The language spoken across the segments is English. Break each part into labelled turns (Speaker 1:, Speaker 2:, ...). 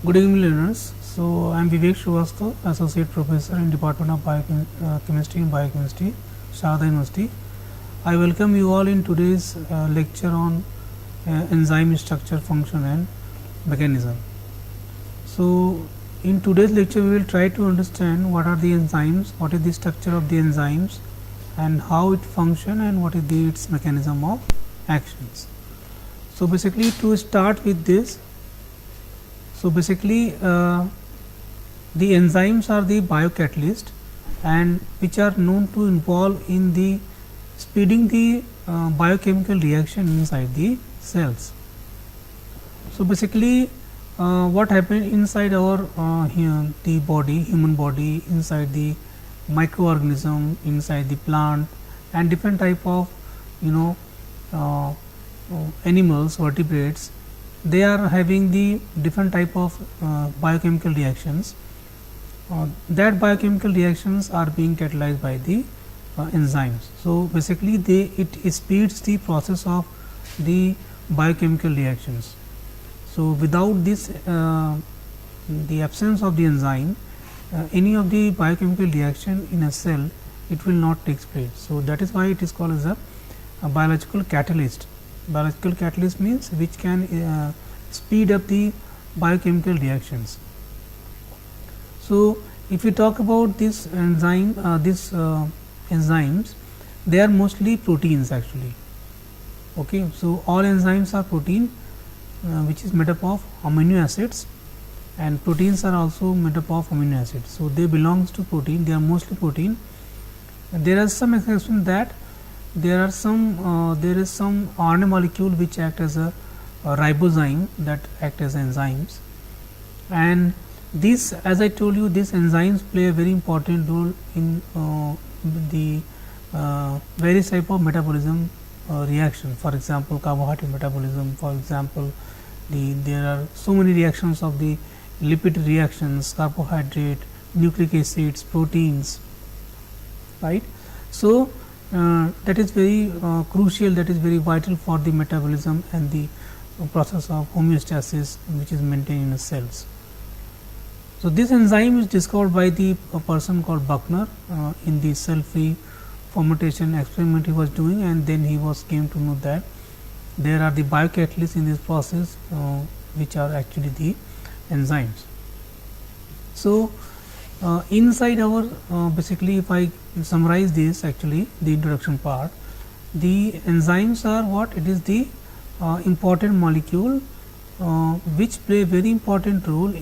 Speaker 1: Good evening, learners. So, I am Vivek Srivastava, Associate Professor in Department of Biochemistry and Biochemistry, Sharda University. I welcome you all in today's lecture on enzyme structure, function, and mechanism. So, in today's lecture, we will try to understand what are the enzymes, what is the structure of the enzymes, and how it function, and what is its mechanism of actions. So, basically, to start with this. So, basically the enzymes are the biocatalyst and which are known to involve in the speeding the biochemical reaction inside the cells. So, basically what happens inside our the body, human body, inside the microorganism, inside the plant, and different type of animals, vertebrates, they are having the different type of biochemical reactions. That biochemical reactions are being catalyzed by the enzymes. So, basically it speeds the process of the biochemical reactions. So, without this the absence of the enzyme, any of the biochemical reaction in a cell, it will not take place. So, that is why it is called as a biological catalyst. Biological catalyst means which can speed up the biochemical reactions. So, if we talk about this enzyme, enzymes, they are mostly proteins actually. Okay. So, all enzymes are protein which is made up of amino acids, and proteins are also made up of amino acids. So, they belongs to protein, they are mostly protein. And there are some exception that there are some there is some RNA molecule which act as a ribozyme that act as enzymes, and this, as I told you, these enzymes play a very important role in the various type of metabolism reaction. For example, carbohydrate metabolism, for example, there are so many reactions of the lipid reactions, carbohydrate, nucleic acids, proteins, right. So, that is very crucial, that is very vital for the metabolism and the process of homeostasis which is maintained in the cells. So, this enzyme is discovered by the person called Buckner in the cell free fermentation experiment he was doing, and then he came to know that there are the biocatalysts in this process which are actually the enzymes. So, inside our basically if I summarize this, actually the introduction part, the enzymes are what? It is the important molecule which play very important role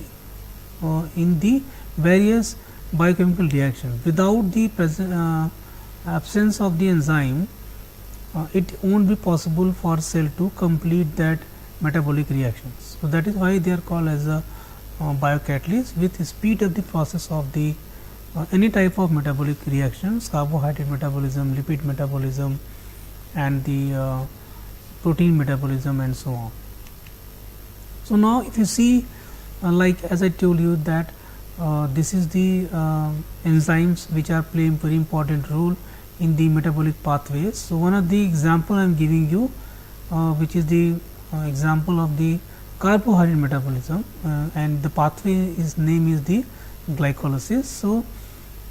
Speaker 1: in the various biochemical reactions. Without the absence of the enzyme, it won't be possible for cell to complete that metabolic reactions. So, that is why they are called as a biocatalyst, with speed of the process of the any type of metabolic reactions, carbohydrate metabolism, lipid metabolism, and the protein metabolism, and so on. So, now if you see like as I told you that this is the enzymes which are playing very important role in the metabolic pathways. So, one of the example I am giving you which is the example of the carbohydrate metabolism, and the pathway name is the glycolysis. So,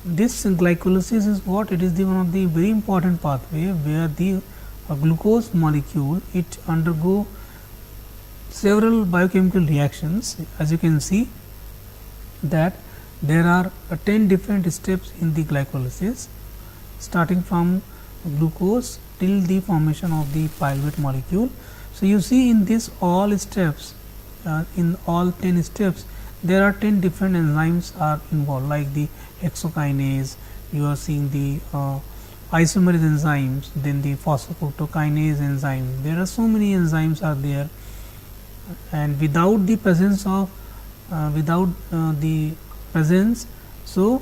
Speaker 1: this glycolysis is what? It is the one of the very important pathway where the glucose molecule, it undergo several biochemical reactions. As you can see that there are 10 different steps in the glycolysis, starting from glucose till the formation of the pyruvate molecule. So, you see in this all steps, in all 10 steps, there are 10 different enzymes are involved, like the hexokinase, you are seeing the isomerase enzymes, then the phosphofructokinase enzyme. There are so many enzymes are there, and without the presence of the presence, so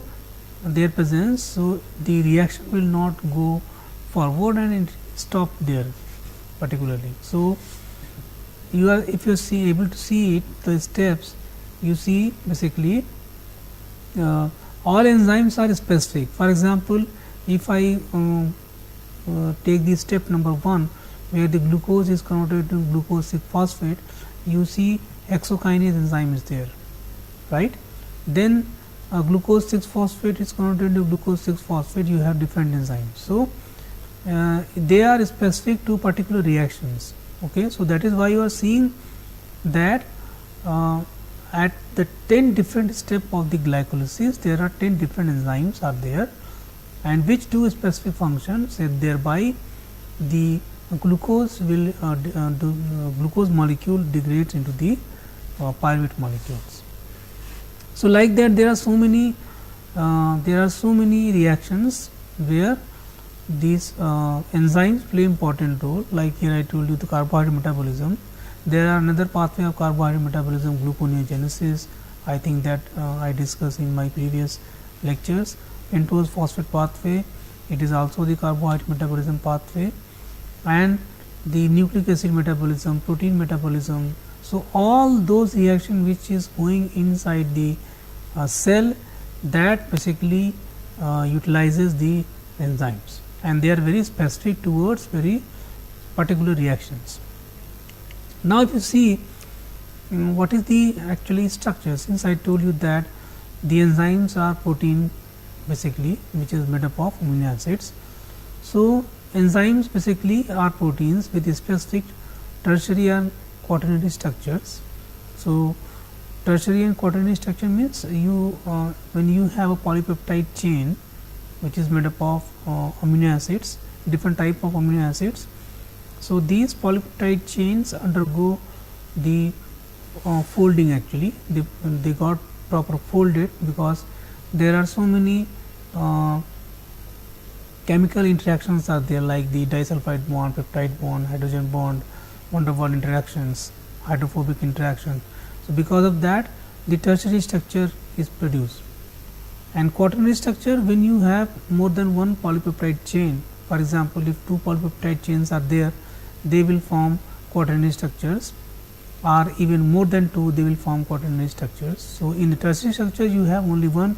Speaker 1: their presence, so the reaction will not go forward and it stop there particularly. So, you are, if you are able to see it, the steps, you see basically all enzymes are specific. For example, if I take the step number 1 where the glucose is converted to glucose 6 phosphate, you see hexokinase enzyme is there. right. Then glucose 6 phosphate is converted into glucose 6 phosphate, you have different enzymes. So, they are specific to particular reactions. Okay. So, that is why you are seeing that at the 10 different step of the glycolysis, there are 10 different enzymes are there, and which do specific functions, and thereby the glucose will glucose molecule degrades into the pyruvate molecules. So, like that there are so many reactions where these enzymes play important role. Like here I told you the carbohydrate metabolism. There are another pathway of carbohydrate metabolism, gluconeogenesis. I think that I discussed in my previous lectures. Pentose phosphate pathway, it is also the carbohydrate metabolism pathway, and the nucleic acid metabolism, protein metabolism. So, all those reactions which is going inside the cell, that basically utilizes the enzymes, and they are very specific towards very particular reactions. Now, if you see what is the actually structure, since I told you that the enzymes are protein basically, which is made up of amino acids. So, enzymes basically are proteins with specific tertiary and quaternary structures. So, tertiary and quaternary structure means you when you have a polypeptide chain which is made up of amino acids, different type of amino acids. So, these polypeptide chains undergo the folding, actually they got proper folded because there are so many chemical interactions are there, like the disulfide bond, peptide bond, hydrogen bond, van der Waals interactions, hydrophobic interaction. So, because of that the tertiary structure is produced, and quaternary structure when you have more than one polypeptide chain. For example, if two polypeptide chains are there, they will form quaternary structures, or even more than two, they will form quaternary structures. So, in the tertiary structure you have only one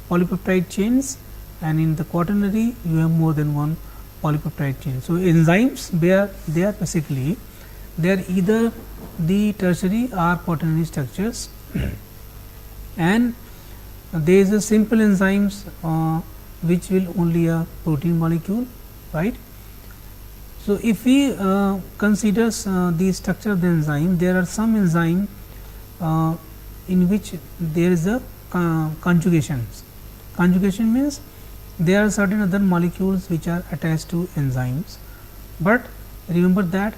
Speaker 1: polypeptide chains, and in the quaternary you have more than one polypeptide chain. So, enzymes they are basically they are either the tertiary or quaternary structures and there is a simple enzymes which will only a protein molecule, right. So, if we consider the structure of the enzyme, there are some enzyme in which there is a conjugations. Conjugation means there are certain other molecules which are attached to enzymes, but remember that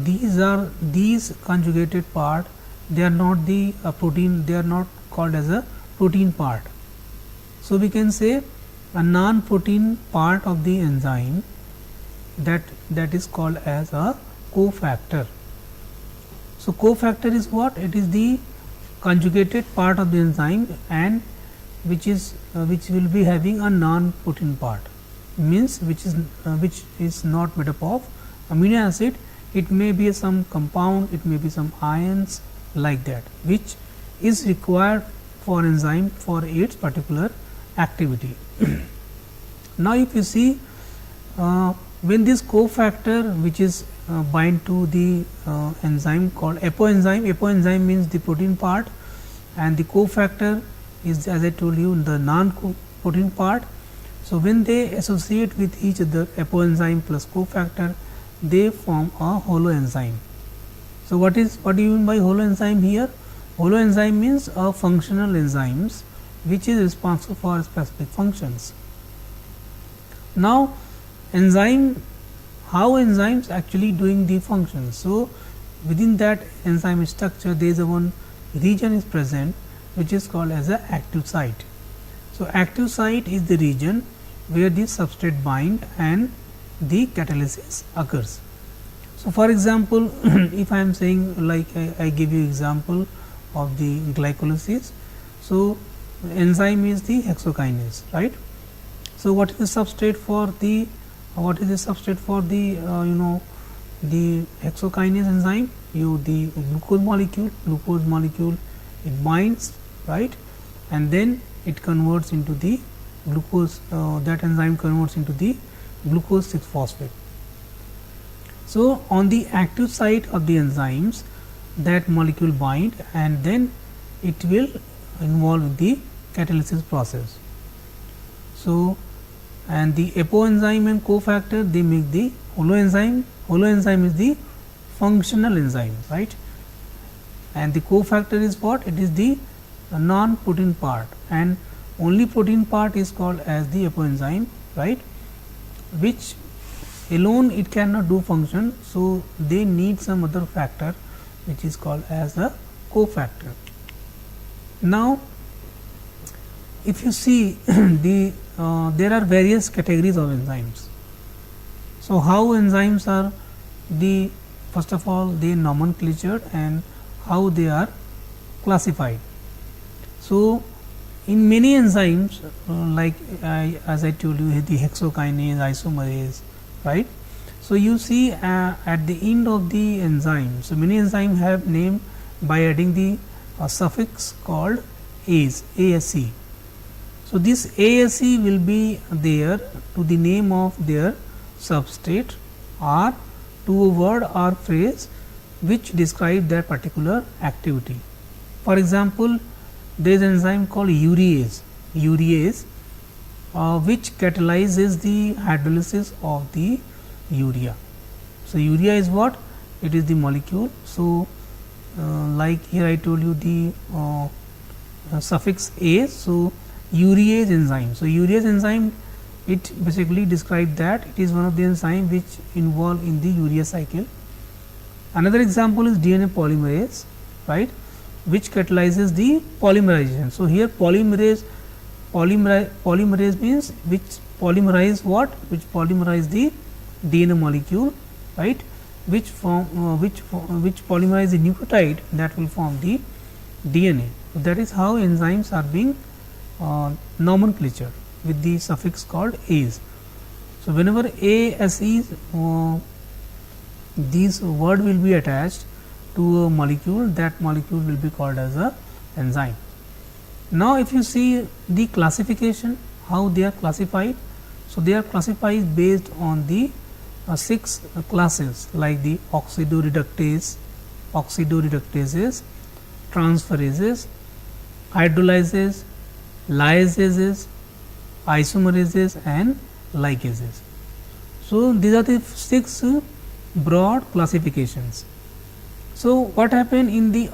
Speaker 1: these conjugated part, they are not the protein, they are not called as a protein part. So, we can say a non-protein part of the enzyme that is called as a cofactor. So, cofactor is what? It is the conjugated part of the enzyme and which will be having a non-protein part, means which is not made up of amino acid. It may be some compound, it may be some ions, like that, which is required for enzyme for its particular activity. Now, if you see when this cofactor which is bind to the enzyme called apoenzyme means the protein part, and the cofactor is, as I told you, the non-protein part. So, when they associate with each other, apoenzyme plus cofactor, they form a holoenzyme. So, what do you mean by holoenzyme here? Holoenzyme means a functional enzymes which is responsible for specific functions. Now, how enzymes actually doing the functions? So, within that enzyme structure, there is a one region is present which is called as a active site. So, active site is the region where the substrate bind and the catalysis occurs. So, for example, if I am saying, like I give you example of the glycolysis. So, enzyme is the hexokinase, right. So, what is the substrate for the the hexokinase enzyme? The glucose molecule it binds, right, and then it converts into the glucose, that enzyme converts into the glucose 6 phosphate. So, on the active site of the enzymes, that molecule bind and then it will involved in the catalysis process. So, and the apoenzyme and cofactor, they make the holoenzyme. Holoenzyme is the functional enzyme, right, and the cofactor is what? It is the non-protein part, and only protein part is called as the apoenzyme, right, which alone it cannot do function. So, they need some other factor which is called as a cofactor. Now, if you see there are various categories of enzymes. So, how enzymes are the first of all they nomenclatured and how they are classified. So, in many enzymes like as I told you, the hexokinase, isomerase, right. So, you see at the end of the enzyme, so many enzymes have name by adding the suffix called ase, ASE. So, this ASE will be there to the name of their substrate or to a word or phrase which describe their particular activity. For example, there is an enzyme called urease, which catalyzes the hydrolysis of the urea. So, urea is what? It is the molecule. So, like here I told you the suffix ase. So, urease enzyme. So, urease enzyme, it basically describes that it is one of the enzymes which involve in the urea cycle. Another example is DNA polymerase, right, which catalyzes the polymerization. So, here polymerase means which polymerize what? Which polymerize the DNA molecule, right, which polymerize the nucleotide that will form the DNA. So, that is how enzymes are being nomenclatured with the suffix called ase. So, whenever ASE this word will be attached to a molecule, that molecule will be called as a enzyme. Now, if you see the classification, how they are classified. So, they are classified based on the 6 classes like the oxidoreductases, transferases, hydrolysases, lyasases, isomerases and ligases. So, these are the 6 broad classifications. So, what happened in the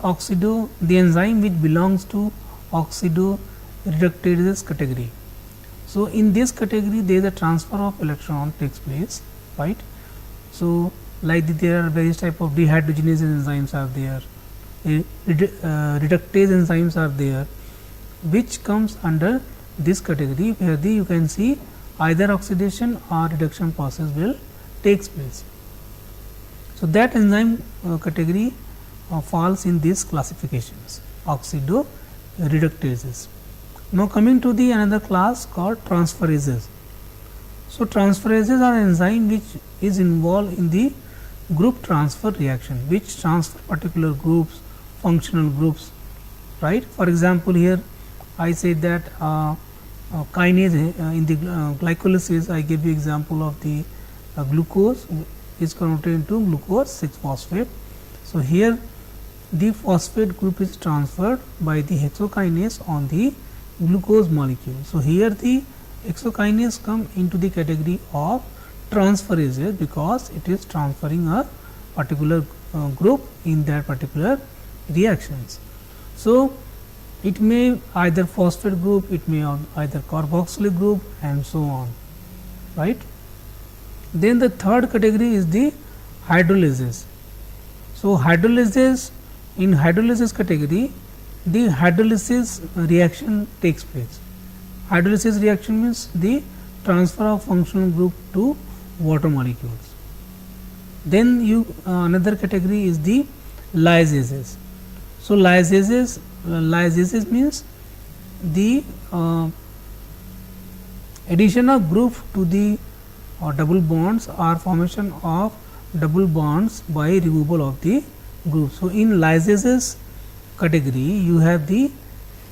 Speaker 1: the enzyme which belongs to oxidoreductases category. So, in this category there is a transfer of electron takes place, right. So, like there are various type of dehydrogenase enzymes are there, reductase enzymes are there, which comes under this category where you can see either oxidation or reduction process will takes place. So, that enzyme category falls in these classifications oxidoreductases. Now, coming to the another class called transferases. So, transferases are enzyme which is involved in the group transfer reaction, which transfer particular groups, functional groups, right. For example, here I said that kinase in the glycolysis, I gave you example of the glucose is converted into glucose 6 phosphate. So, here the phosphate group is transferred by the hexokinase on the glucose molecule. So, here the hexokinase come into the category of transferases because it is transferring a particular group in that particular reactions. So, it may either phosphate group, it may either carboxylic group and so on, right. Then the third category is the hydrolysis. So, hydrolysis, in hydrolysis category the hydrolysis reaction takes place. Hydrolysis reaction means the transfer of functional group to water molecules. Then you another category is the lyasases. So, lyasases means the addition of group to the double bonds or formation of double bonds by removal of the group. So, in lyasases category you have the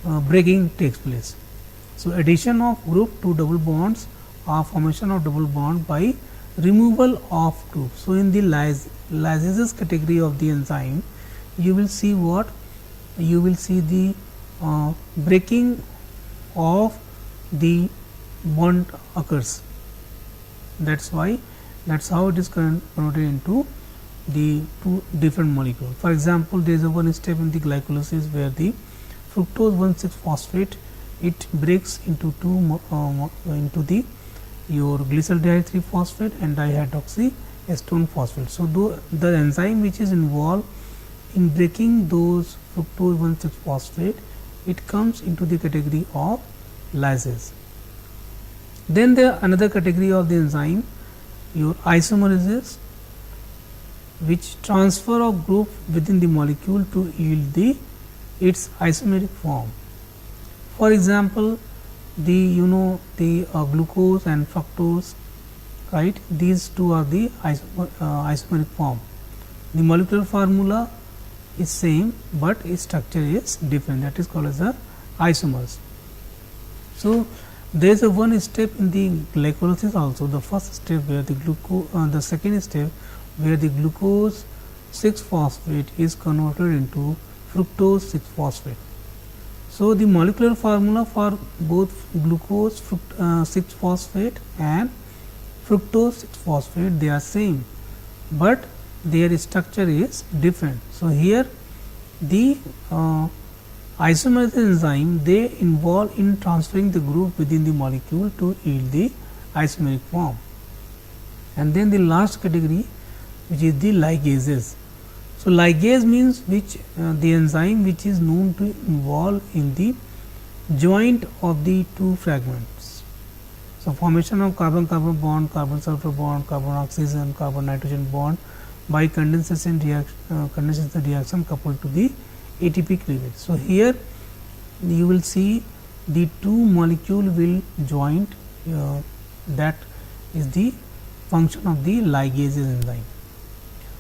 Speaker 1: breaking takes place. So, addition of group to double bonds or formation of double bond by removal of group. So, in the lyasases category of the enzyme you will see what? You will see the breaking of the bond occurs. That's why, that's how it is converted into the two different molecules. For example, there is a one step in the glycolysis where the fructose 1,6 phosphate, it breaks into into the your glyceraldehyde 3 phosphate and dihydroxy acetone phosphate. So the enzyme which is involved in breaking those fructose 1,6 phosphate, it comes into the category of lysis. Then there another category of the enzyme, your isomerases, which transfer of group within the molecule to yield the its isomeric form. For example, the the glucose and fructose, right, these two are the isomeric form. The molecular formula is same, but its structure is different, that is called as a isomers. So there is a one step in the glycolysis also, the first step where the glucose, the second step where the glucose 6 phosphate is converted into fructose 6 phosphate. So the molecular formula for both glucose 6 phosphate and fructose 6 phosphate, they are same, but their structure is different. So here the isomerase enzyme, they involve in transferring the group within the molecule to yield the isomeric form. And then the last category, which is the ligases. So ligase means which the enzyme which is known to involve in the joint of the two fragments. So formation of carbon-carbon bond, carbon-sulfur bond, carbon-oxygen, carbon-nitrogen bond by condensation reaction coupled to the ATP cleavage. So here you will see the two molecule will joint, that is the function of the ligases enzyme.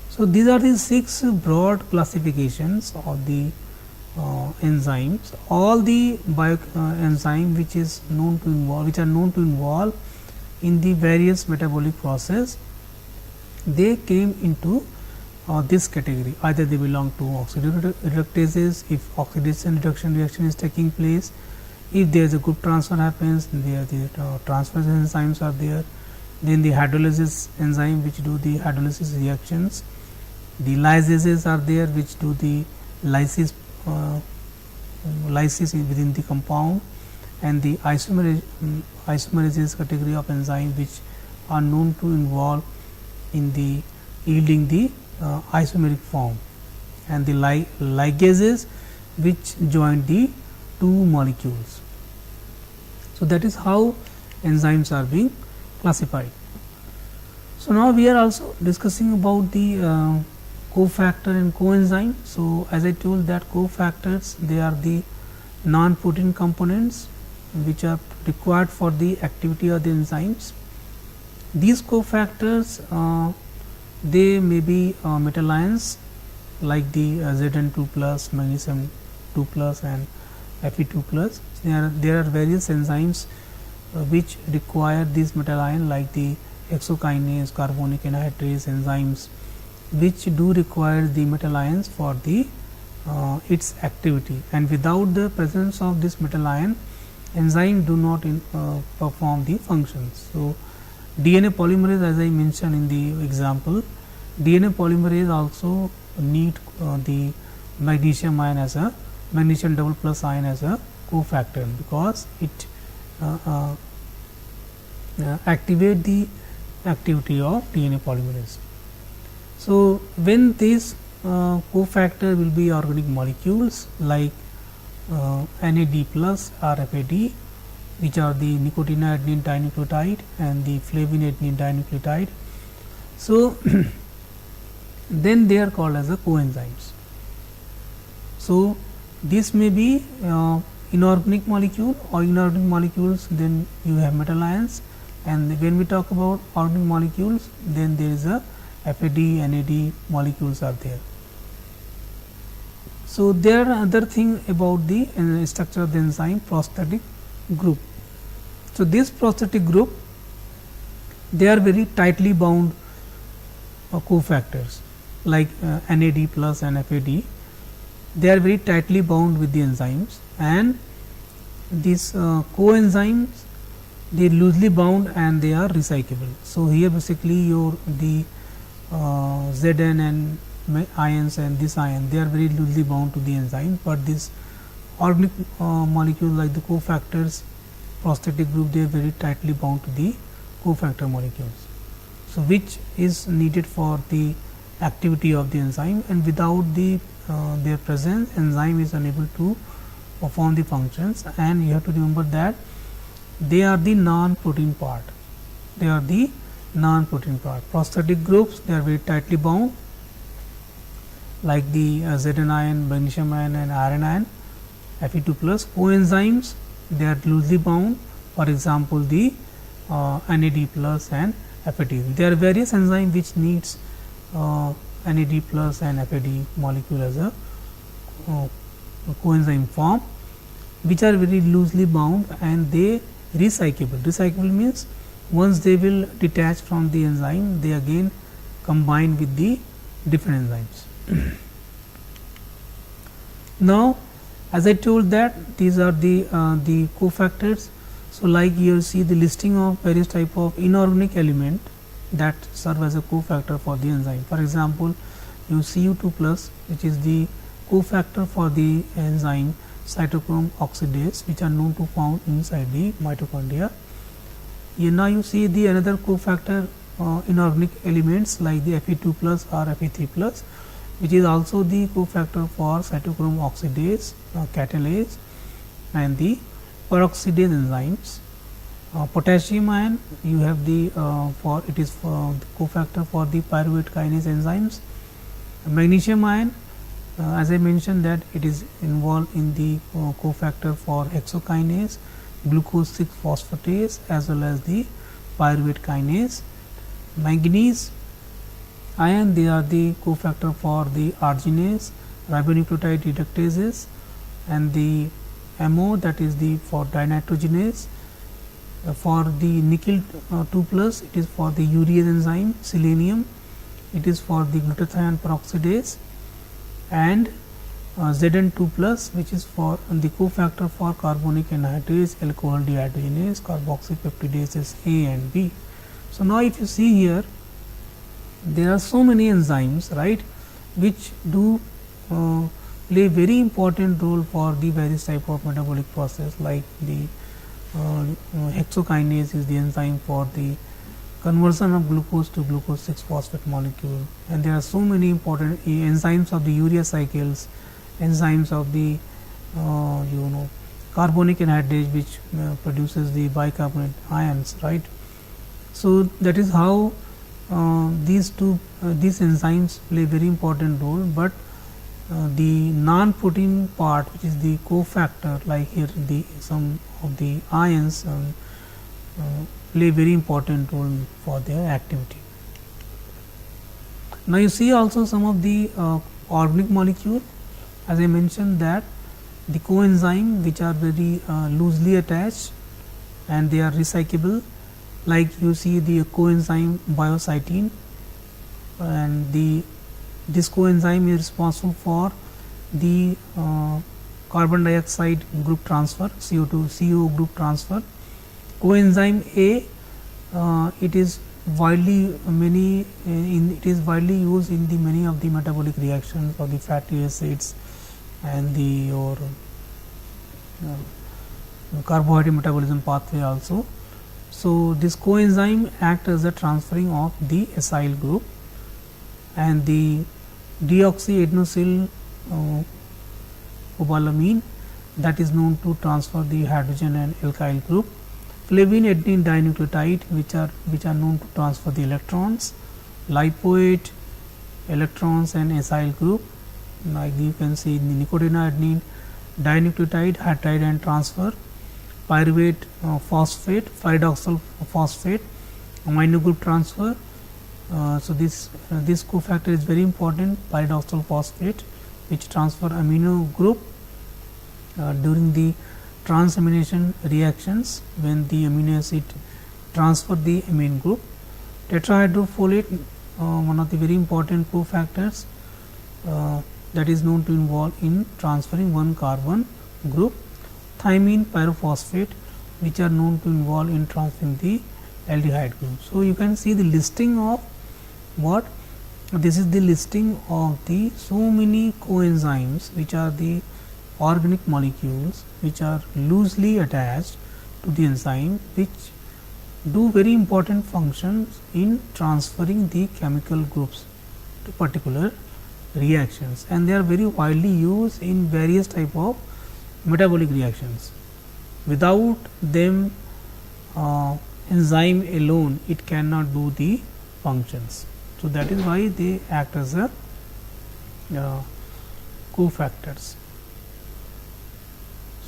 Speaker 1: So these are the 6 broad classifications of the enzymes. All the enzyme which is known to involve, which are known to involve in the various metabolic process, they came into this category. Either they belong to oxidative reductases, if oxidation reduction reaction is taking place, if there is a group transfer happens, there the transferase enzymes are there. Then the hydrolysis enzyme which do the hydrolysis reactions, the lysases are there which do the lysis within the compound, and the isomerases category of enzyme which are known to involve in the yielding the isomeric form, and the ligases which join the two molecules. So that is how enzymes are being classified. So now we are also discussing about the cofactor and coenzyme. So as I told that cofactors, they are the non-protein components which are required for the activity of the enzymes. These cofactors, they may be metal ions like the Zn2 plus, magnesium 2 plus and Fe2 plus. There are various enzymes which require these metal ion like the hexokinase, carbonic anhydrase enzymes, which do require the metal ions for the its activity, and without the presence of this metal ion, enzyme do not perform the functions. So DNA polymerase, as I mentioned in the example, DNA polymerase also need the magnesium ion as a magnesium double plus ion as a cofactor, because it activate the activity of DNA polymerase. So when these cofactor will be organic molecules like NAD plus or FAD, which are the nicotinamide dinucleotide and the flavin adenine dinucleotide. So then they are called as a coenzymes. So this may be inorganic molecule, or inorganic molecules, then you have metal ions, and when we talk about organic molecules, then there is a FAD, NAD molecules are there. So there are other thing about the structure of the enzyme, prosthetic group. So this prosthetic group, they are very tightly bound cofactors like NAD plus and FAD. they are very tightly bound with the enzymes, and these coenzymes, they are loosely bound and they are recyclable. So, here basically your the Zn and ions and this ion, they are very loosely bound to the enzyme, but this organic molecules like the cofactors, prosthetic group, they are very tightly bound to the cofactor molecules. So, which is needed for the activity of the enzyme, and without the their presence, enzyme is unable to perform the functions, and you have to remember that they are the non-protein part. They are the non-protein part. Prosthetic groups, they are very tightly bound, like the Zn ion, magnesium ion and iron ion, Fe2 plus. Coenzymes, they are loosely bound, for example the NAD plus and FAD. There are various enzymes which needs NAD plus and FAD molecule as a coenzyme form, which are very loosely bound and they recyclable. Recyclable means once they will detach from the enzyme, they again combine with the different enzymes. Now, as I told that these are the cofactors. So, like you see the listing of various type of inorganic element that serve as a cofactor for the enzyme. For example, you Cu2 plus, which is the cofactor for the enzyme cytochrome oxidase, which are known to found inside the mitochondria. Here now you see the another cofactor inorganic elements like the Fe2 plus or Fe3 plus, which is also the cofactor for cytochrome oxidase, catalase and the peroxidase enzymes. Potassium ion, you have the for it is for the cofactor for the pyruvate kinase enzymes. Magnesium ion, as I mentioned that it is involved in the cofactor for hexokinase, glucose 6 phosphatase as well as the pyruvate kinase. Manganese ion, they are the cofactor for the arginase, ribonucleotide reductases, and the MO, that is the for dinitrogenase. For the nickel 2 plus, it is for the urease enzyme. Selenium, it is for the glutathione peroxidase, and Zn2 plus, which is for the cofactor for carbonic anhydrase, alcohol dehydrogenase, carboxypeptidases A and B. So, now if you see here, there are so many enzymes, right, which do play very important role for the various type of metabolic process, like the hexokinase is the enzyme for the conversion of glucose to glucose 6 phosphate molecule, and there are so many important enzymes of the urea cycles, enzymes of the carbonic anhydrase, which produces the bicarbonate ions, right. So, that is how these enzymes play very important role, but the non-protein part, which is the cofactor, like here the some of the ions play very important role for their activity. Now, you see also some of the organic molecule, as I mentioned that the coenzyme which are very loosely attached and they are recyclable, like you see the coenzyme biocytin, and this coenzyme is responsible for the carbon dioxide group transfer, CO group transfer. Coenzyme A, it is widely used in the many of the metabolic reactions of the fatty acids and the carbohydrate metabolism pathway also. So, this coenzyme act as a transferring of the acyl group, and the deoxyadenosine cobalamin, that is known to transfer the hydrogen and alkyl group. Flavin adenine dinucleotide, which are known to transfer the electrons. Lipoate, electrons and acyl group, like you can see in the nicotinoadenine dinucleotide, hydride transfer. Pyruvate phosphate, pyridoxal phosphate, amino group transfer. So, this cofactor is very important, pyridoxal phosphate, which transfer amino group during the transamination reactions, when the amino acid transfer the amine group. Tetrahydrofolate, one of the very important cofactors, that is known to involve in transferring one carbon group, thymine pyrophosphate which are known to involve in transferring the aldehyde group. So, you can see the listing of what this is the listing of the so many coenzymes which are the organic molecules which are loosely attached to the enzyme, which do very important functions in transferring the chemical groups to particular reactions, and they are very widely used in various type of metabolic reactions. Without them, enzyme alone it cannot do the functions. So, that is why they act as a cofactors.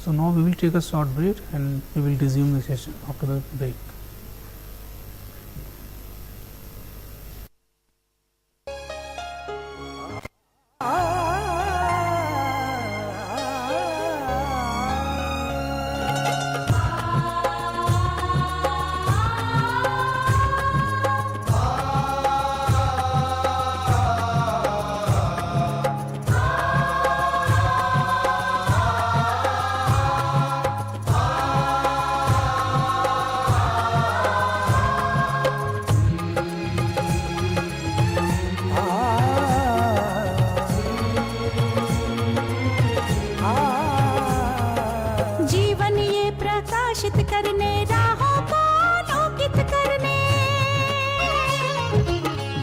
Speaker 1: So, now we will take a short break and we will resume the session after the break.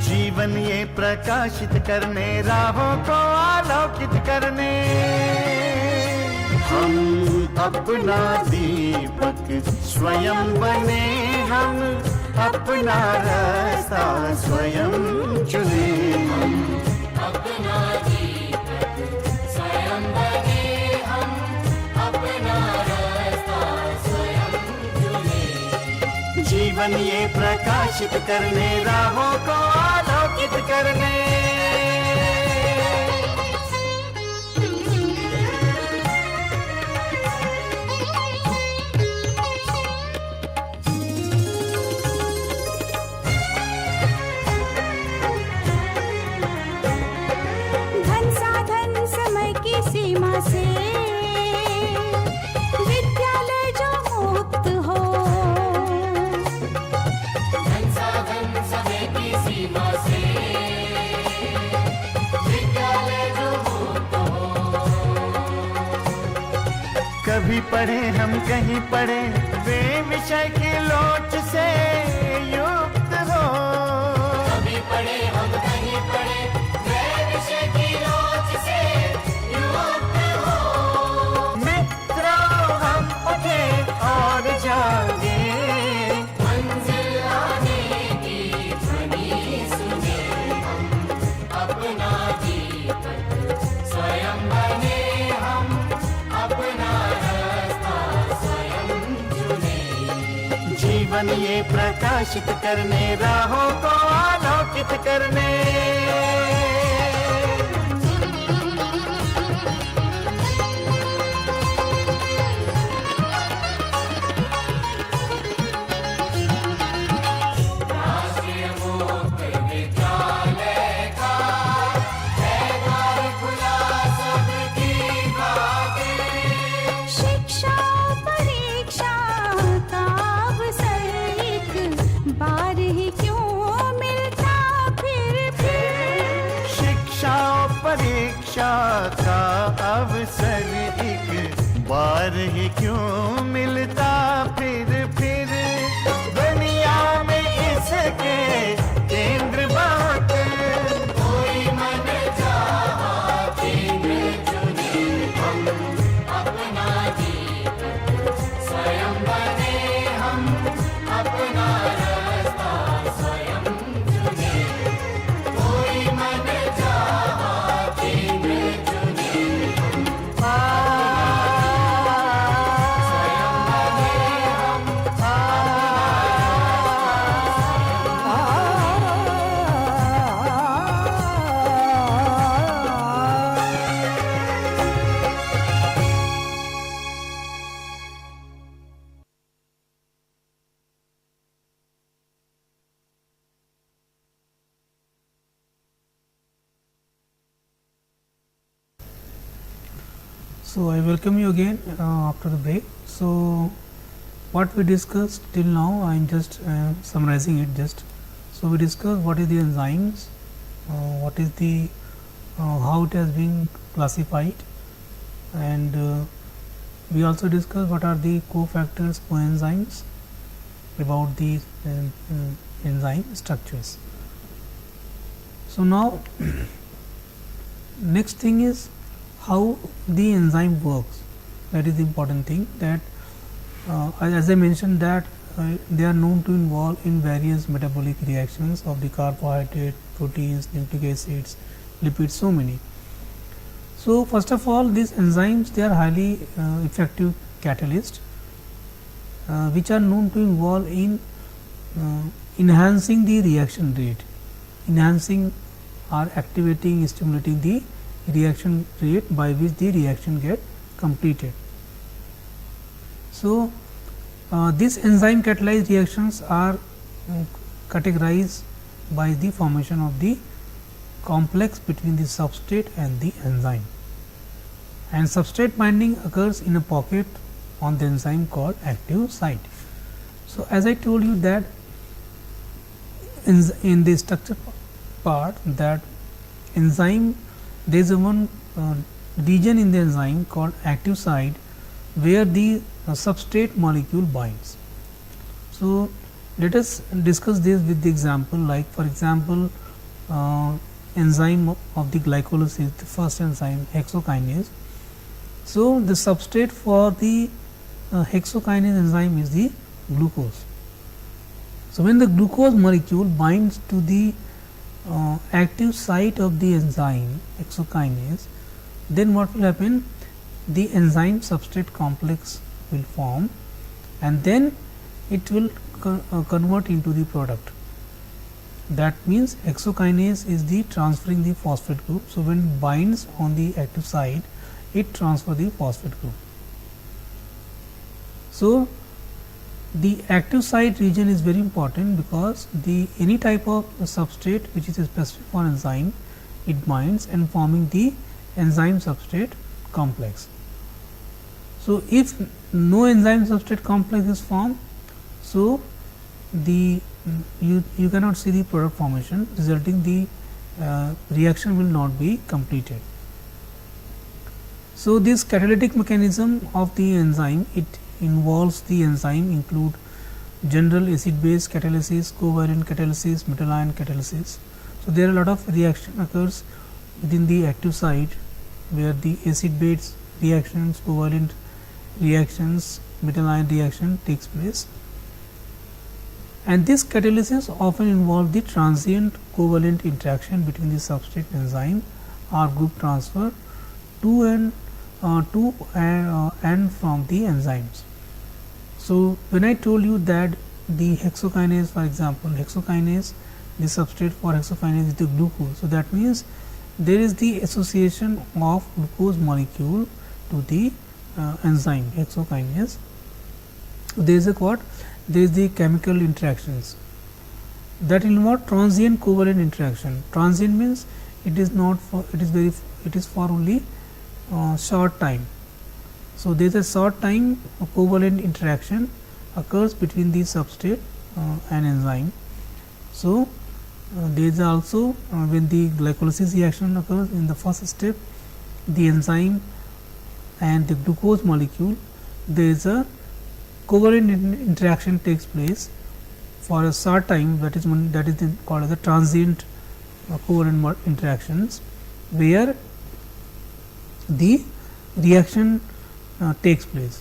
Speaker 2: जीवन ये प्रकाशित करने राहों को आलोकित करने, हम अपना दीपक स्वयं बने, हम अपना रास्ता स्वयं चुने, हम अपना दीपक स्वयं बने, हम अपना रास्ता स्वयं चुने। जीवन ये प्रकाशित करने राहों को आलोकित करने,
Speaker 3: धन साधन समय की सीमा से विद्यालय जो मुक्त हो, धन साधन समय की सीमा से विद्यालय जो मुक्त हो।
Speaker 2: कभी पढ़े हम कहीं पढ़े वे विषय की लोच से युक्त हो,
Speaker 3: कभी पढ़े हम कहीं पढ़े वे विषय की लोच से युक्त हो।
Speaker 2: मित्रों हम उठे और जागे,
Speaker 3: मंजिल आने की ध्वनि सुने, हम अपना दीपक स्वयं बने, हम अपना रास्ता स्वयं चुने।
Speaker 2: जीवन ये प्रकाशित करने राहों को आलोकित करने।
Speaker 3: राष्ट्रीय मुक्त विद्यालय का है द्वार खुला सबकी खातिर। शिक्षा परीक्षा का अवसर एक बार ही क्यों मिलता फिर
Speaker 2: शिक्षा परीक्षा का अवसर एक बार ही क्यों मिलता फिर दुनिया में इसके केंद्र बात
Speaker 3: कोई मन चाहा केंद्र चुने, हम अपना दीपक स्वयं बने, हम अपना रास्ता स्वयं चुने। कोई मन चाहा केंद्र चुने, स्वयं बने,
Speaker 1: So, I welcome you again after the break. So, what we discussed till now, I am just summarizing it just. So, we discussed what is the enzymes, what is the how it has been classified, and we also discussed what are the cofactors, coenzymes, about the enzyme structures. So, now next thing is how the enzyme works. That is the important thing, that as I mentioned that they are known to involve in various metabolic reactions of the carbohydrate, proteins, nucleic acids, lipids, so many. So, first of all, these enzymes, they are highly effective catalysts which are known to involve in enhancing the reaction rate, enhancing or activating, stimulating the reaction rate by which the reaction get completed. So, these enzyme catalyzed reactions are categorized by the formation of the complex between the substrate and the enzyme, and substrate binding occurs in a pocket on the enzyme called active site. So, as I told you that in the structure part, that enzyme, there is a one region in the enzyme called active site where the substrate molecule binds. So, let us discuss this with the example, like for example, enzyme of the glycolysis, the first enzyme hexokinase. So, the substrate for the hexokinase enzyme is the glucose. So, when the glucose molecule binds to the active site of the enzyme hexokinase, then what will happen? The enzyme substrate complex will form, and then it will convert into the product. That means, hexokinase is the transferring the phosphate group. So, when it binds on the active site, it transfers the phosphate group. So, the active site region is very important, because the any type of substrate which is specific for enzyme, it binds and forming the enzyme substrate complex. So, if no enzyme substrate complex is formed, so the you cannot see the product formation, resulting the reaction will not be completed. So, this catalytic mechanism of the enzyme, it involves the enzyme include general acid base catalysis, covalent catalysis, metal ion catalysis. So, there are a lot of reaction occurs within the active site, where the acid base reactions, covalent reactions, metal ion reaction takes place, and this catalysis often involve the transient covalent interaction between the substrate enzyme or group transfer to and from the enzymes. So, when I told you that the hexokinase, for example, hexokinase, the substrate for hexokinase is the glucose. So, that means there is the association of glucose molecule to the enzyme hexokinase. So, there is a what? There is the chemical interactions that involve transient covalent interaction. Transient means it is not for, it is for only short time. So, there is a short time covalent interaction occurs between the substrate and enzyme. So, there is also when the glycolysis reaction occurs in the first step, the enzyme and the glucose molecule, there is a covalent interaction takes place for a short time, that is called as the transient covalent interactions, where the reaction takes place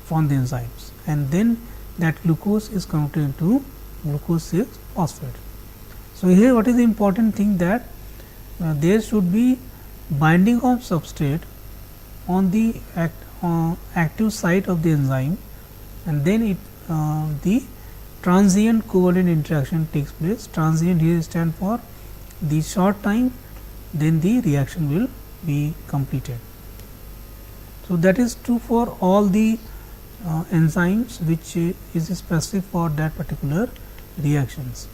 Speaker 1: from the enzymes, and then that glucose is converted into glucose 6 phosphate. So, here what is the important thing, that there should be binding of substrate on the active site of the enzyme, and then it the transient covalent interaction takes place. Transient here stand for the short time, then the reaction will be completed. So, that is true for all the enzymes which is specific for that particular reactions.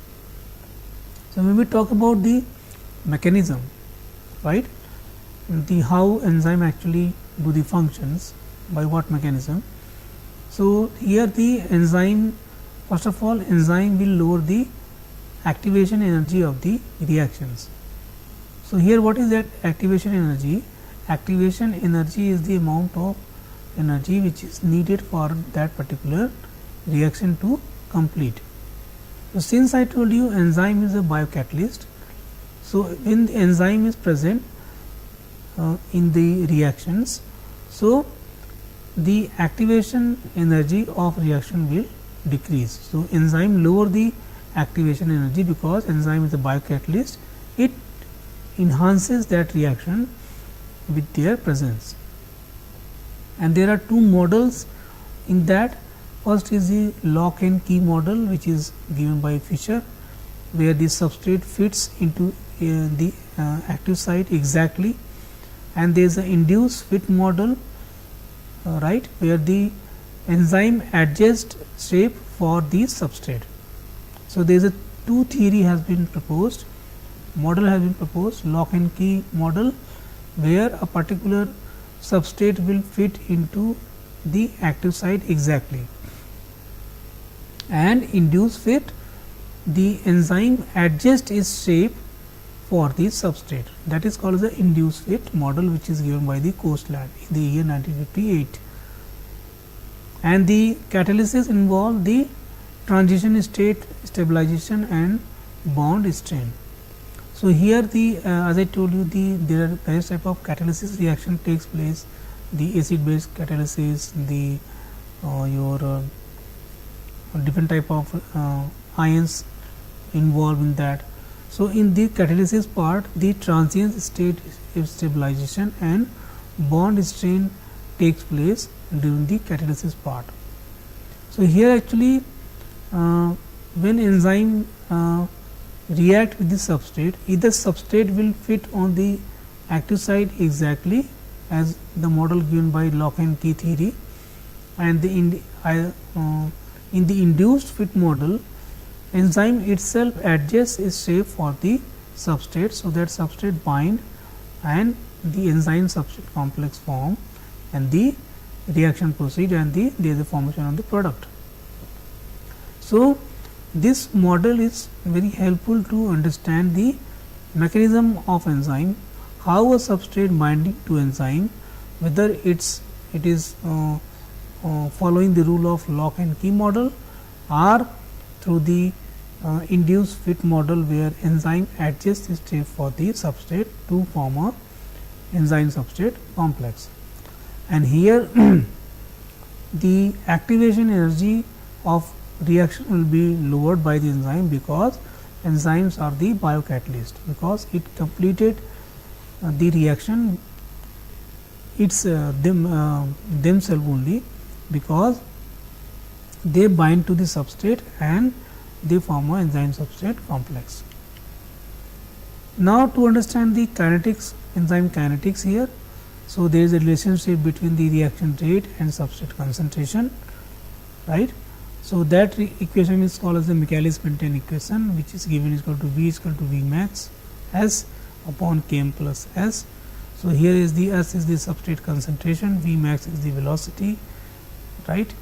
Speaker 1: So, when we talk about the mechanism, right, the how enzyme actually do the functions, by what mechanism. So, here the enzyme, first of all, enzyme will lower the activation energy of the reactions. So, here what is that activation energy? Activation energy is the amount of energy which is needed for that particular reaction to complete. So, since I told you enzyme is a biocatalyst, so when the enzyme is present in the reactions, so the activation energy of reaction will decrease. So, enzyme lower the activation energy because enzyme is a biocatalyst, it enhances that reaction with their presence. And there are two models in that. First is the lock and key model, which is given by Fischer, where the substrate fits into the active site exactly, and there is an induced fit model, right, where the enzyme adjusts shape for the substrate. So, there is a two theory has been proposed, model has been proposed, lock and key model, where a particular substrate will fit into the active site exactly, and induced fit, the enzyme adjusts its shape for the substrate, that is called the induced fit model, which is given by the Coastland in the year 1958. And the catalysis involve the transition state stabilization and bond strain. So, here the as I told you, there are various type of catalysis reaction takes place, the acid base catalysis, the your different type of ions involved in that. So, in the catalysis part, the transient state stabilization and bond strain takes place during the catalysis part. So, here actually when enzyme react with the substrate, either substrate will fit on the active site exactly as the model given by lock and key theory, and in the induced fit model, enzyme itself adjusts its shape for the substrate. So, that substrate bind and the enzyme substrate complex form, and the reaction proceed, and there is a formation of the product. So, this model is very helpful to understand the mechanism of enzyme, how a substrate binding to enzyme, whether it is following the rule of lock and key model or through the induced fit model, where enzyme adjusts its shape for the substrate to form a enzyme substrate complex. And here the activation energy of reaction will be lowered by the enzyme, because enzymes are the biocatalyst, because it completed the reaction its themselves only, because they bind to the substrate and they form a enzyme substrate complex. Now, to understand the kinetics, enzyme kinetics here. So, there is a relationship between the reaction rate and substrate concentration, right. So, that equation is called as the Michaelis-Menten equation, which is given is equal to V is equal to V max S upon Km plus S. So, here is the S is the substrate concentration, V max is the velocity, right,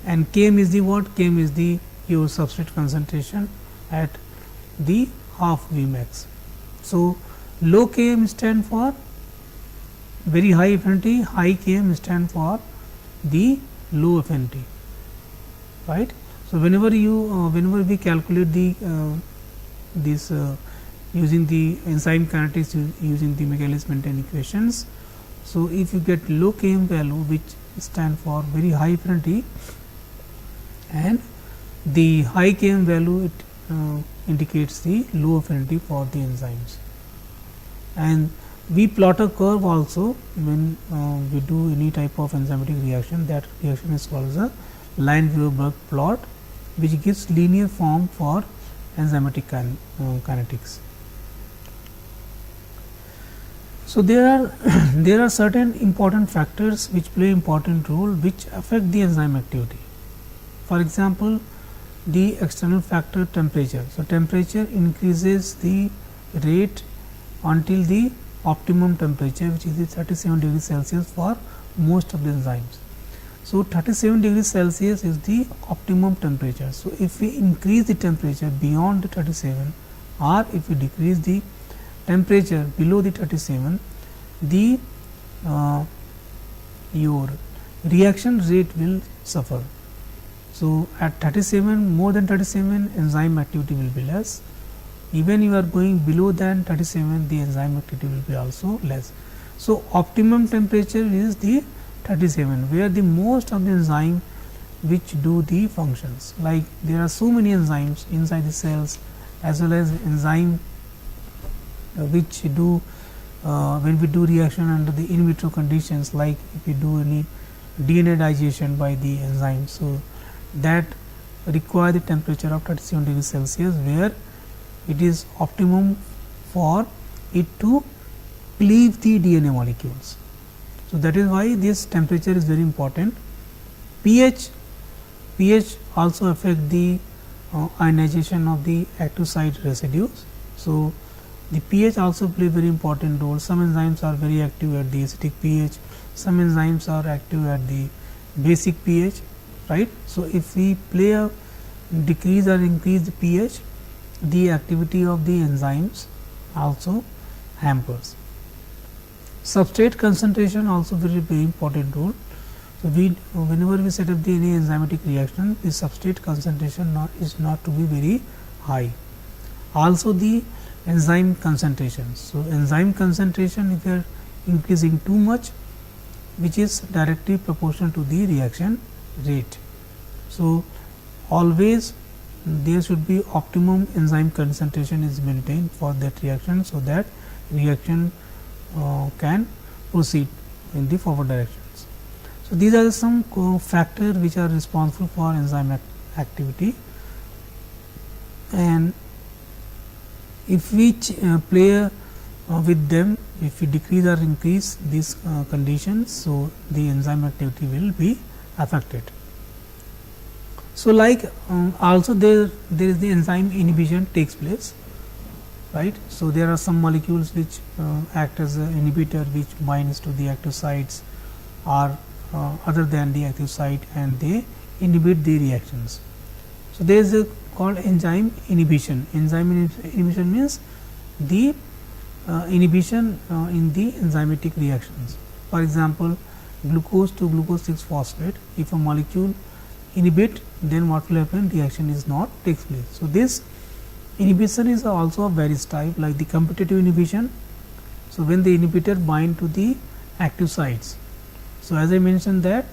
Speaker 1: and Km is the what? Km is the your substrate concentration at the half V max. So, low Km stand for very high affinity, high Km stand for the low affinity, right. So, whenever we calculate the this using the enzyme kinetics using the Michaelis-Menten equations. So, if you get low Km value, which stand for very high affinity, and the high Km value, it indicates the low affinity for the enzymes. And we plot a curve also when we do any type of enzymatic reaction. That reaction is called as a Line-Weber plot, which gives linear form for enzymatic kinetics. So, there are certain important factors which play important role, which affect the enzyme activity. For example, the external factor temperature. So, temperature increases the rate until the optimum temperature, which is the 37 degrees Celsius for most of the enzymes. So, 37 degrees Celsius is the optimum temperature. So, if we increase the temperature beyond the 37 or if we decrease the temperature below the 37, the your reaction rate will suffer. So, at 37, more than 37, enzyme activity will be less. Even you are going below than 37, the enzyme activity will be also less. So, optimum temperature is the 37, where the most of the enzyme which do the functions, like there are so many enzymes inside the cells as well as enzyme which do when we do reaction under the in vitro conditions, like if we do any DNA digestion by the enzyme. So, that require the temperature of 37 degrees Celsius, where it is optimum for it to cleave the DNA molecules. So, that is why this temperature is very important. pH also affect the ionization of the active site residues. So, the pH also play very important role. Some enzymes are very active at the acidic pH, some enzymes are active at the basic pH, right. So, if we play a decrease or increase the pH, the activity of the enzymes also hampers. Substrate concentration also very important role. So, whenever we set up the any enzymatic reaction, the substrate concentration is not to be very high. Also the enzyme concentration. So, enzyme concentration, if you are increasing too much, which is directly proportional to the reaction rate. So, always there should be optimum enzyme concentration is maintained for that reaction, so that reaction can proceed in the forward directions. So, these are some factors which are responsible for enzyme activity, and if we play with them, if we decrease or increase these conditions, so the enzyme activity will be affected. So, like also there is the enzyme inhibition takes place, right. So, there are some molecules which act as an inhibitor, which binds to the active sites or other than the active site, and they inhibit the reactions. So, there is a called enzyme inhibition. Enzyme inhibition means the inhibition in the enzymatic reactions. For example, glucose to glucose 6 phosphate, if a molecule inhibit, then what will happen, reaction is not takes place. So, this inhibition is also of various type, like the competitive inhibition. So, when the inhibitor bind to the active sites. So, as I mentioned that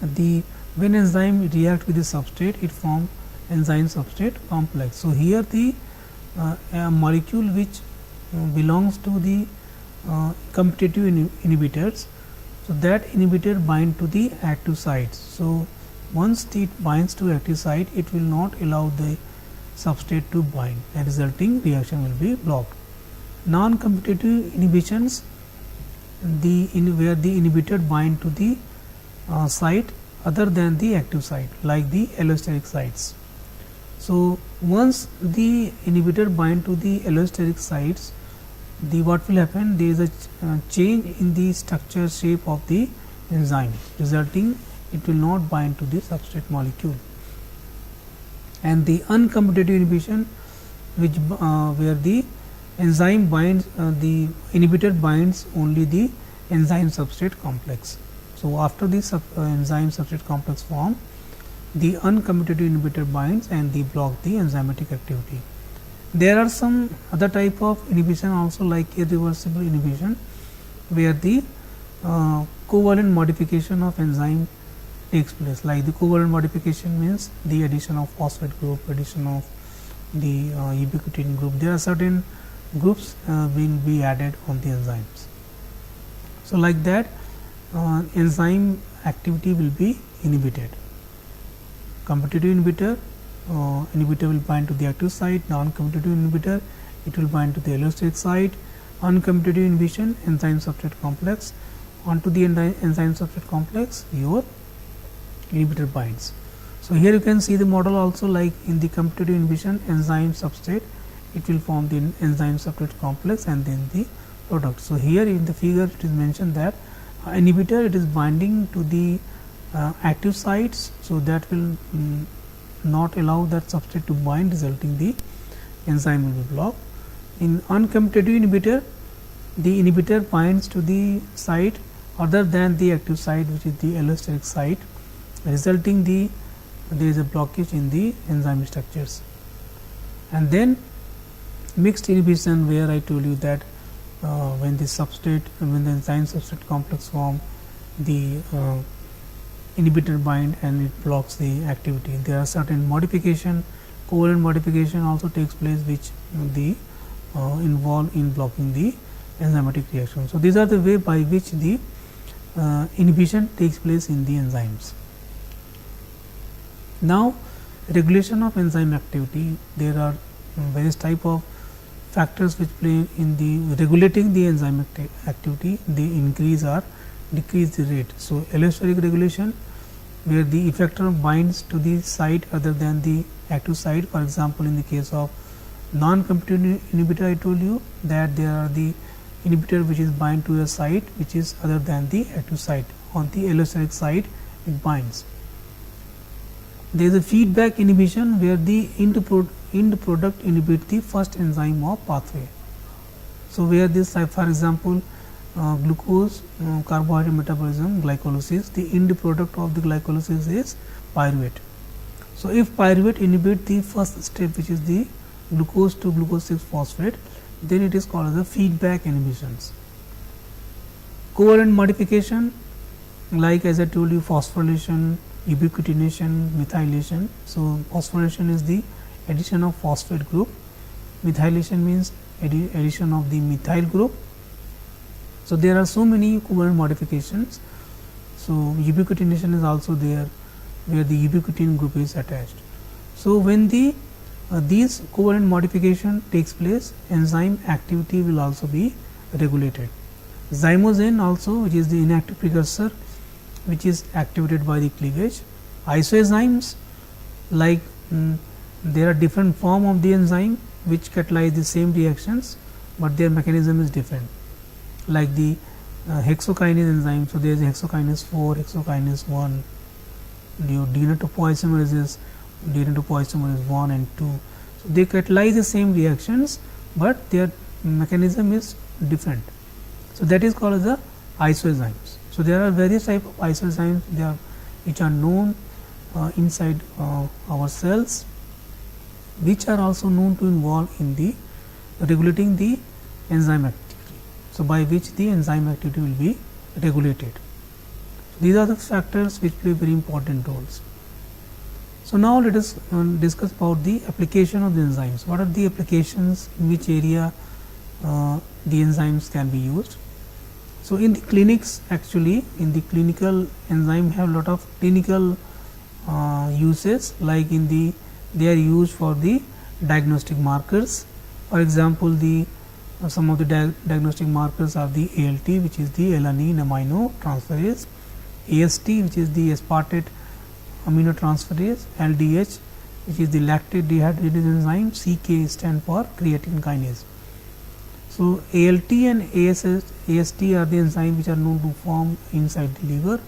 Speaker 1: when enzyme react with the substrate, it form enzyme substrate complex. So, here the molecule which belongs to the competitive inhibitors. So, that inhibitor bind to the active sites. So, once it binds to active site, it will not allow the substrate to bind, and resulting reaction will be blocked. Non-competitive inhibitions, where the inhibitor bind to the site other than the active site, like the allosteric sites. So, once the inhibitor bind to the allosteric sites, what will happen, there is a change in the structure shape of the enzyme, resulting it will not bind to the substrate molecule. And the uncompetitive inhibition, which where the enzyme binds, the inhibitor binds only the enzyme substrate complex. So, after this enzyme substrate complex form, the uncompetitive inhibitor binds and they block the enzymatic activity. There are some other type of inhibition also, like irreversible inhibition, where the covalent modification of enzyme takes place. Like the covalent modification means the addition of phosphate group, addition of the ubiquitin group. There are certain groups will be added on the enzymes. So, like that enzyme activity will be inhibited. Competitive inhibitor will bind to the active site, non-competitive inhibitor it will bind to the allosteric site, uncompetitive inhibition enzyme substrate complex, onto the enzyme substrate complex your inhibitor binds. So, here you can see the model also, like in the competitive inhibition enzyme substrate, it will form the enzyme substrate complex and then the product. So, here in the figure it is mentioned that inhibitor, it is binding to the active sites. So, that will not allow that substrate to bind, resulting the enzyme will be blocked. In uncommutative inhibitor, the inhibitor binds to the site other than the active site, which is the allosteric site, resulting there is a blockage in the enzyme structures. And then mixed inhibition, where I told you that when the enzyme substrate complex form, the inhibitor bind and it blocks the activity. There are certain modification, covalent modification also takes place, which involve in blocking the enzymatic reaction. So, these are the way by which the inhibition takes place in the enzymes. Now, regulation of enzyme activity, there are various type of factors which play in the regulating the enzyme activity, they increase or decrease the rate. So, allosteric regulation, where the effector binds to the site other than the active site. For example, in the case of non-competitive inhibitor, I told you that there are the inhibitor which is bind to a site which is other than the active site. On the allosteric side, it binds. There is a feedback inhibition, where the end product inhibit the first enzyme of pathway. So, where this for example, glucose carbohydrate metabolism, glycolysis, the end product of the glycolysis is pyruvate. So, if pyruvate inhibit the first step, which is the glucose to glucose 6 phosphate, then it is called as a feedback inhibitions. Covalent modification, like as I told you, phosphorylation, ubiquitination, methylation. So, phosphorylation is the addition of phosphate group, methylation means addition of the methyl group. So, there are so many covalent modifications. So, ubiquitination is also there, where the ubiquitin group is attached. So, when these covalent modification takes place, enzyme activity will also be regulated. Zymogen also, which is the inactive precursor, which is activated by the cleavage. Isoenzymes, like there are different form of the enzyme which catalyze the same reactions, but their mechanism is different, like the hexokinase enzyme. So, there is hexokinase 4, hexokinase 1, denatopoisomerase 1 and 2. So, they catalyze the same reactions, but their mechanism is different. So, that is called as the isoenzymes. So, there are various type of isoenzymes which are known inside our cells, which are also known to involve in the regulating the enzyme activity. So, by which the enzyme activity will be regulated. These are the factors which play very important roles. So, now let us discuss about the application of the enzymes. What are the applications, in which area the enzymes can be used? So, in the clinics, actually in the clinical, enzyme have lot of clinical uses, like they are used for the diagnostic markers. For example, some of the diagnostic markers are the ALT, which is the alanine amino transferase, AST, which is the aspartate aminotransferase, LDH, which is the lactate dehydrogenase enzyme, CK stand for creatine kinase. So, ALT and AST are the enzymes which are known to form inside the liver,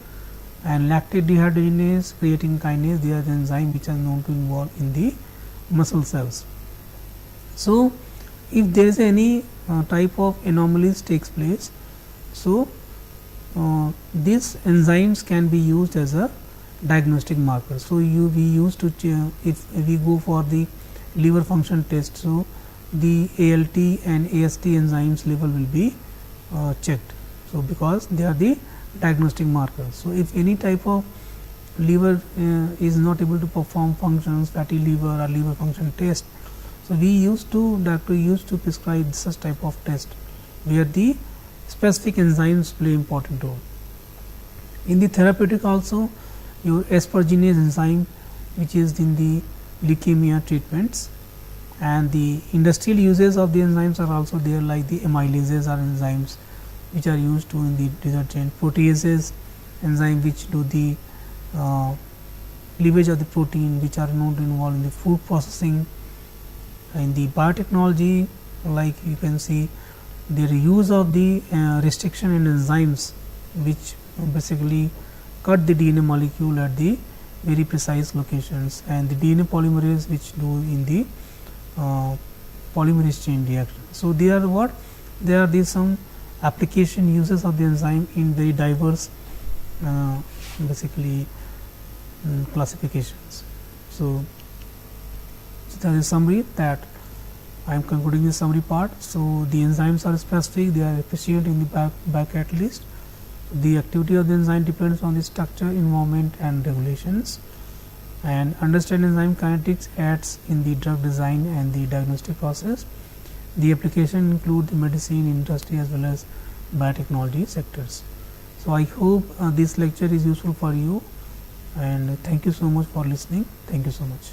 Speaker 1: and lactate dehydrogenase, creatine kinase, they are the enzymes which are known to involve in the muscle cells. So, if there is any type of anomalies takes place, so these enzymes can be used as a diagnostic marker. So, we used to if we go for the liver function test, so the ALT and AST enzymes level will be checked. So, because they are the diagnostic markers. So, if any type of liver is not able to perform functions, fatty liver or liver function test, so doctor used to prescribe such type of test, where the specific enzymes play important role. In the therapeutic also, your asparginase enzyme, which is in the leukemia treatments, and the industrial uses of the enzymes are also there, like the amylases are enzymes which are used to in the detergent, proteases enzyme which do the cleavage of the protein, which are known to involve in the food processing. In the biotechnology, like you can see their use of the restriction in enzymes which basically cut the DNA molecule at the very precise locations, and the DNA polymerase which do in the polymerase chain reaction. So, they are what? There are these some application uses of the enzyme in very diverse basically classifications. So, that is summary that I am concluding the summary part. So, the enzymes are specific, they are efficient in the back catalyst. The activity of the enzyme depends on the structure, environment and regulations, and understand enzyme kinetics aids in the drug design and the diagnostic process. The application include the medicine industry as well as biotechnology sectors. So, I hope this lecture is useful for you, and thank you so much for listening. Thank you so much.